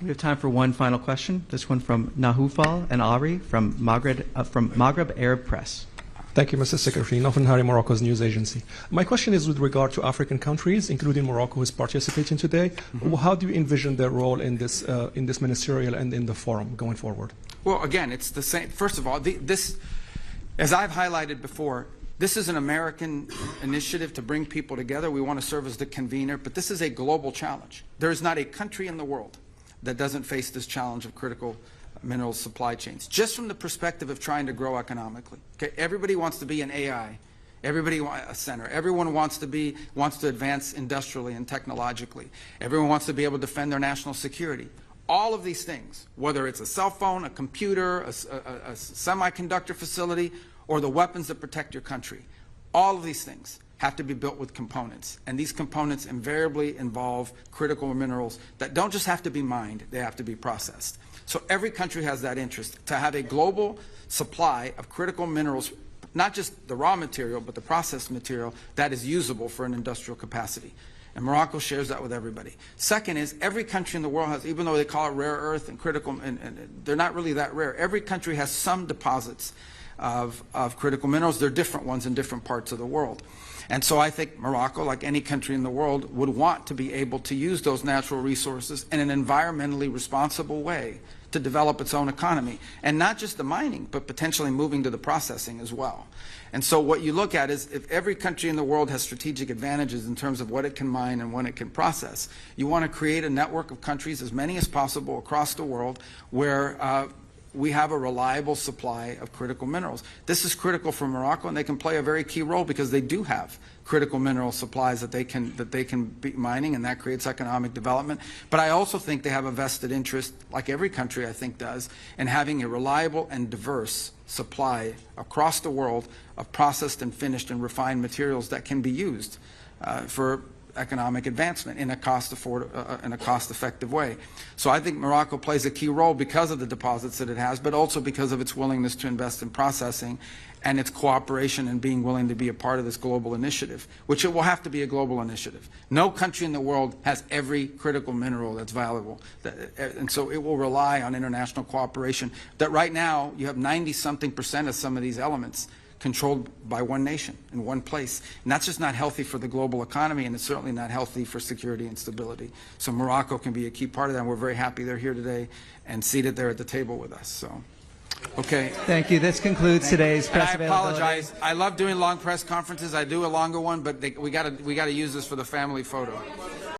We have time for one final question. This one from Nahoufal and Ari from Maghreb Arab Press. Thank you, Mr. Secretary. Nofin Hari, Morocco's news agency. My question is with regard to African countries, including Morocco, who is participating today. How do you envision their role in this ministerial and in the forum going forward? Well, again, it's the same. First of all, this, as I've highlighted before, this is an American initiative to bring people together. We want to serve as the convener, but this is a global challenge. There is not a country in the world that doesn't face this challenge of critical mineral supply chains, just from the perspective of trying to grow economically. Okay, everybody wants to be an AI, everybody wants a center, everyone wants to advance industrially and technologically, everyone wants to be able to defend their national security. All of these things, whether it's a cell phone, a computer, a semiconductor facility, or the weapons that protect your country, all of these things have to be built with components. And these components invariably involve critical minerals that don't just have to be mined, they have to be processed. So every country has that interest, to have a global supply of critical minerals, not just the raw material, but the processed material that is usable for an industrial capacity. And Morocco shares that with everybody. Second is, every country in the world has, even though they call it rare earth and critical, and they're not really that rare, every country has some deposits of critical minerals. They're different ones in different parts of the world. And so I think Morocco, like any country in the world, would want to be able to use those natural resources in an environmentally responsible way to develop its own economy. And not just the mining, but potentially moving to the processing as well. And so what you look at is, if every country in the world has strategic advantages in terms of what it can mine and when it can process, you want to create a network of countries, as many as possible across the world, where we have a reliable supply of critical minerals. This is critical for Morocco, and they can play a very key role because they do have critical mineral supplies that they can be mining, and that creates economic development. But I also think they have a vested interest, like every country I think does, in having a reliable and diverse supply across the world of processed and finished and refined materials that can be used for economic advancement in a cost-effective way. So I think Morocco plays a key role because of the deposits that it has, but also because of its willingness to invest in processing and its cooperation and being willing to be a part of this global initiative, which it will have to be a global initiative. No country in the world has every critical mineral that's valuable, and so it will rely on international cooperation. That right now you have 90-something% of some of these elements controlled by one nation in one place. And that's just not healthy for the global economy, and it's certainly not healthy for security and stability. So Morocco can be a key part of that, and we're very happy they're here today and seated there at the table with us. So, okay. Thank you. This concludes today's press availability. I apologize. I love doing long press conferences. I do a longer one, but we got to use this for the family photo.